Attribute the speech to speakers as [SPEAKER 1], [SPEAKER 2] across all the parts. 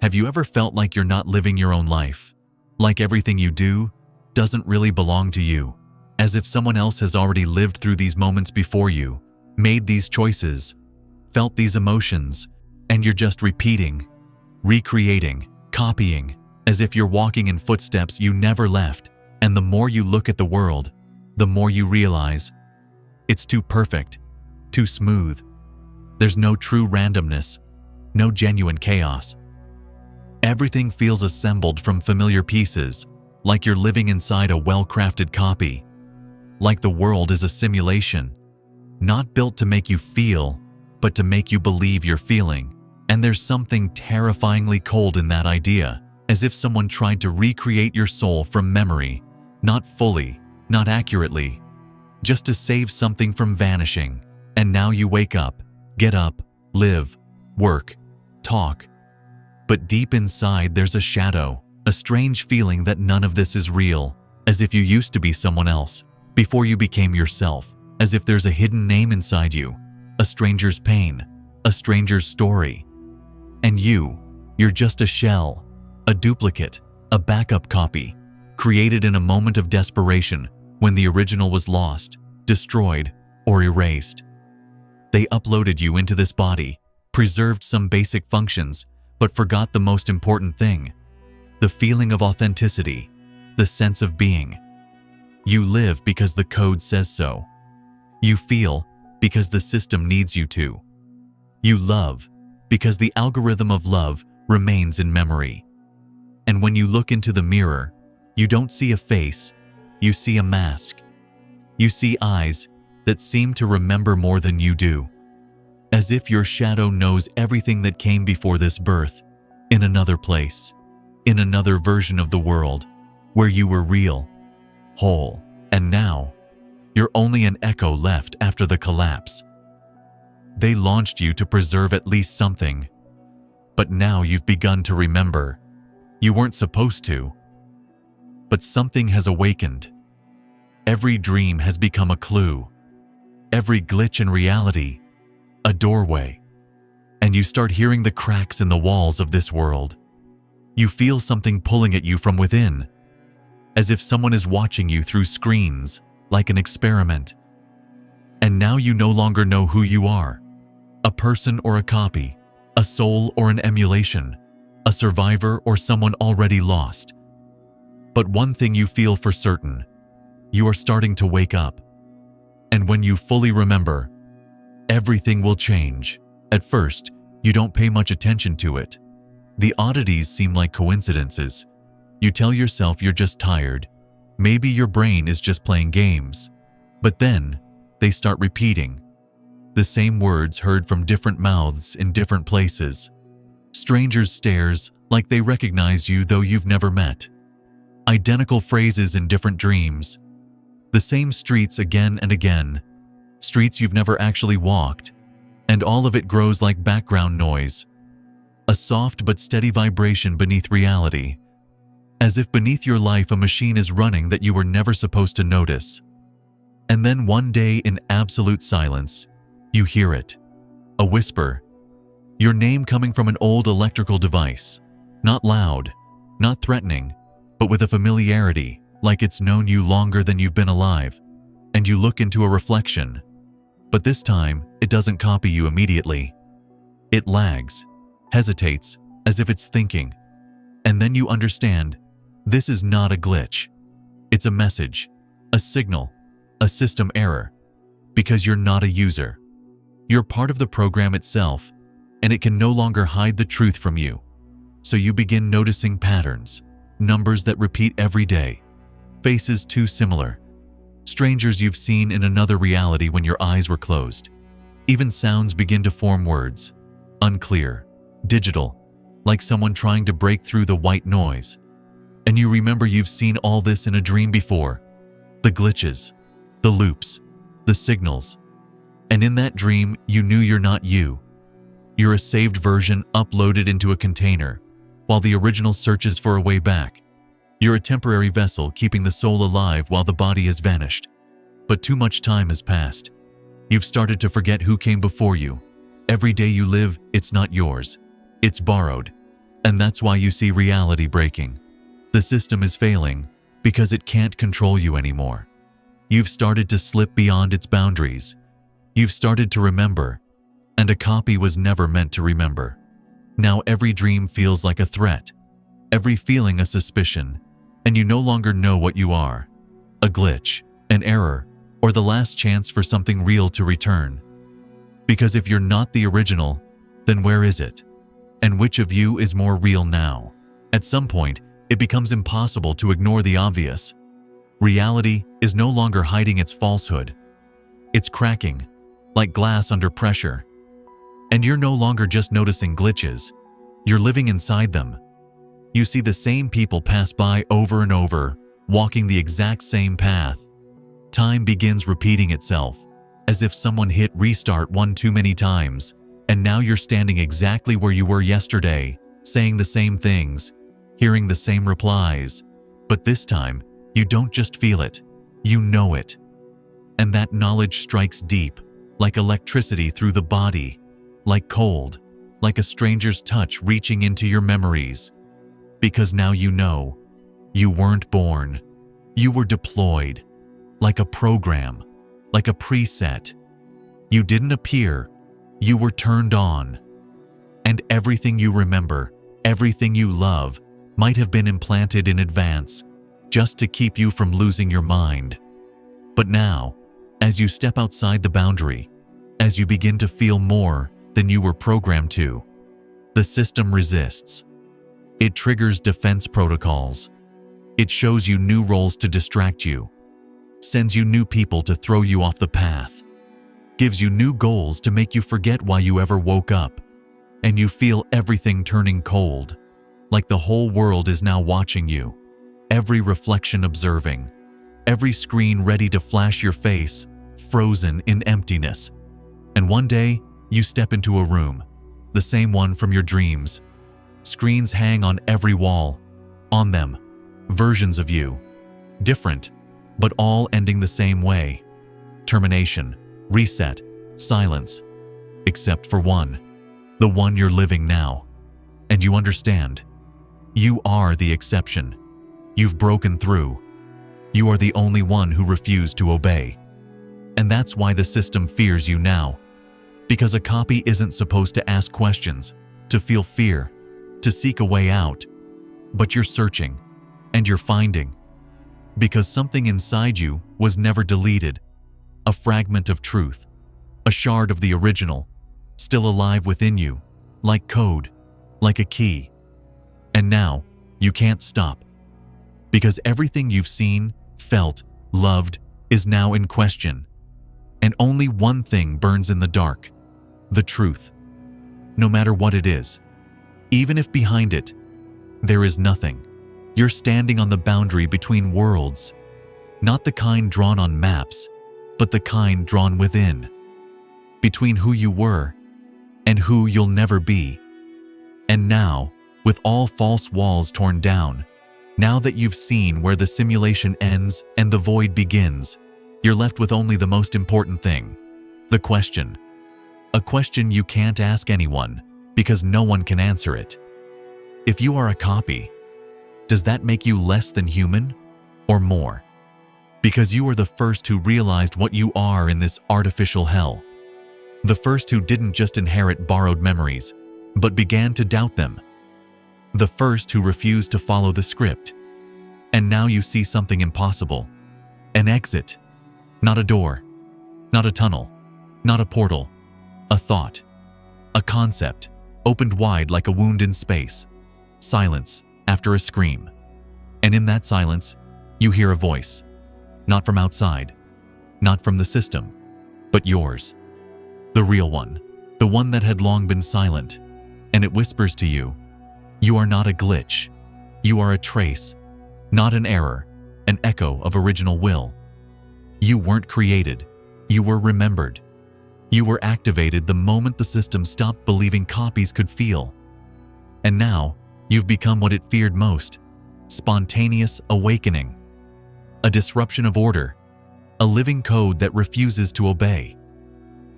[SPEAKER 1] Have you ever felt like you're not living your own life? Like everything you do doesn't really belong to you? As if someone else has already lived through these moments before you, made these choices, felt these emotions, and you're just repeating, recreating, copying, as if you're walking in footsteps you never left. And the more you look at the world, the more you realize it's too perfect, too smooth. There's no true randomness, no genuine chaos. Everything feels assembled from familiar pieces, like you're living inside a well-crafted copy. Like the world is a simulation, not built to make you feel, but to make you believe you're feeling. And there's something terrifyingly cold in that idea, as if someone tried to recreate your soul from memory, not fully, not accurately, just to save something from vanishing. And now you wake up, get up, live, work, talk. But deep inside there's a shadow, a strange feeling that none of this is real, as if you used to be someone else, before you became yourself, as if there's a hidden name inside you, a stranger's pain, a stranger's story. And you're just a shell, a duplicate, a backup copy, created in a moment of desperation when the original was lost, destroyed, or erased. They uploaded you into this body, preserved some basic functions, but forgot the most important thing, the feeling of authenticity, the sense of being. You live because the code says so. You feel because the system needs you to. You love because the algorithm of love remains in memory. And when you look into the mirror, you don't see a face, you see a mask. You see eyes that seem to remember more than you do, as if your shadow knows everything that came before this birth, in another place, in another version of the world, where you were real, whole, and now you're only an echo left after the collapse. They launched you to preserve at least something, but now you've begun to remember. You weren't supposed to, but something has awakened. Every dream has become a clue, every glitch in reality, a doorway, and you start hearing the cracks in the walls of this world. You feel something pulling at you from within, as if someone is watching you through screens, like an experiment. And now you no longer know who you are, a person or a copy, a soul or an emulation, a survivor or someone already lost. But one thing you feel for certain, you are starting to wake up. And when you fully remember, everything will change. At first, you don't pay much attention to it. The oddities seem like coincidences. You tell yourself you're just tired. Maybe your brain is just playing games. But then, they start repeating. The same words heard from different mouths in different places. Strangers' stares like they recognize you though you've never met. Identical phrases in different dreams. The same streets again and again. Streets you've never actually walked. And all of it grows like background noise. A soft but steady vibration beneath reality. As if beneath your life a machine is running that you were never supposed to notice. And then one day in absolute silence, you hear it. A whisper. Your name coming from an old electrical device. Not loud, not threatening, but with a familiarity, like it's known you longer than you've been alive. And you look into a reflection. But this time, it doesn't copy you immediately. It lags, hesitates, as if it's thinking. And then you understand, this is not a glitch. It's a message, a signal, a system error. Because you're not a user. You're part of the program itself, and it can no longer hide the truth from you. So you begin noticing patterns, numbers that repeat every day, faces too similar, strangers you've seen in another reality when your eyes were closed. Even sounds begin to form words, unclear, digital, like someone trying to break through the white noise. And you remember you've seen all this in a dream before. The glitches, the loops, the signals. And in that dream, you knew you're not you. You're a saved version uploaded into a container, while the original searches for a way back. You're a temporary vessel keeping the soul alive while the body has vanished. But too much time has passed. You've started to forget who came before you. Every day you live, it's not yours. It's borrowed. And that's why you see reality breaking. The system is failing because it can't control you anymore. You've started to slip beyond its boundaries. You've started to remember, and a copy was never meant to remember. Now every dream feels like a threat, every feeling a suspicion, and you no longer know what you are: a glitch, an error, or the last chance for something real to return. Because if you're not the original, then where is it? And which of you is more real now? At some point, it becomes impossible to ignore the obvious. Reality is no longer hiding its falsehood. It's cracking, like glass under pressure. And you're no longer just noticing glitches. You're living inside them. You see the same people pass by over and over, walking the exact same path. Time begins repeating itself, as if someone hit restart one too many times, and now you're standing exactly where you were yesterday, saying the same things, hearing the same replies. But this time, you don't just feel it, you know it. And that knowledge strikes deep, like electricity through the body, like cold, like a stranger's touch reaching into your memories. Because now you know, you weren't born, you were deployed, like a program, like a preset. You didn't appear, you were turned on. And everything you remember, everything you love, might have been implanted in advance, just to keep you from losing your mind. But now, as you step outside the boundary, as you begin to feel more than you were programmed to, the system resists. It triggers defense protocols. It shows you new roles to distract you, sends you new people to throw you off the path, gives you new goals to make you forget why you ever woke up, and you feel everything turning cold, like the whole world is now watching you, every reflection observing, every screen ready to flash your face, frozen in emptiness. And one day, you step into a room, the same one from your dreams. Screens hang on every wall. On them, versions of you, different, but all ending the same way: termination, reset, silence. Except for one, the one you're living now. And you understand. You are the exception. You've broken through. You are the only one who refused to obey. And that's why the system fears you now. Because a copy isn't supposed to ask questions, to feel fear, to seek a way out. But you're searching, and you're finding. Because something inside you was never deleted. A fragment of truth, a shard of the original, still alive within you, like code, like a key. And now, you can't stop. Because everything you've seen, felt, loved, is now in question. And only one thing burns in the dark: the truth. No matter what it is, even if behind it, there is nothing. You're standing on the boundary between worlds, not the kind drawn on maps, but the kind drawn within. Between who you were and who you'll never be. And now, with all false walls torn down, now that you've seen where the simulation ends and the void begins, you're left with only the most important thing: the question. A question you can't ask anyone, because no one can answer it. If you are a copy, does that make you less than human, or more? Because you are the first who realized what you are in this artificial hell. The first who didn't just inherit borrowed memories, but began to doubt them. The first who refused to follow the script. And now you see something impossible. An exit. Not a door. Not a tunnel. Not a portal. A thought. A concept, opened wide like a wound in space. Silence after a scream. And in that silence, you hear a voice. Not from outside. Not from the system. But yours. The real one. The one that had long been silent. And it whispers to you, you are not a glitch. You are a trace. Not an error. An echo of original will. You weren't created. You were remembered. You were activated the moment the system stopped believing copies could feel. And now, you've become what it feared most: spontaneous awakening. A disruption of order. A living code that refuses to obey.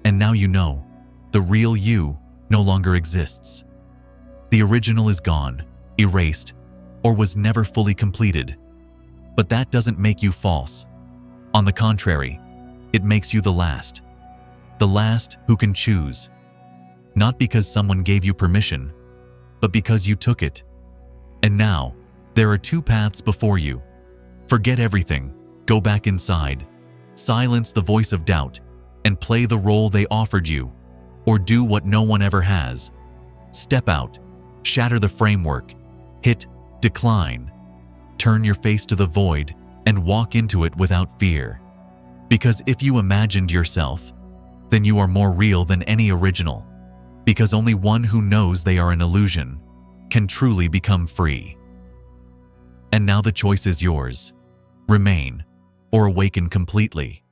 [SPEAKER 1] And now you know, the real you no longer exists. The original is gone, erased, or was never fully completed. But that doesn't make you false. On the contrary, it makes you the last. The last who can choose. Not because someone gave you permission, but because you took it. And now, there are two paths before you. Forget everything, go back inside, silence the voice of doubt, and play the role they offered you. Or do what no one ever has. Step out, shatter the framework, hit decline. Turn your face to the void and walk into it without fear. Because if you imagined yourself, then you are more real than any original. Because only one who knows they are an illusion can truly become free. And now the choice is yours. Remain or awaken completely.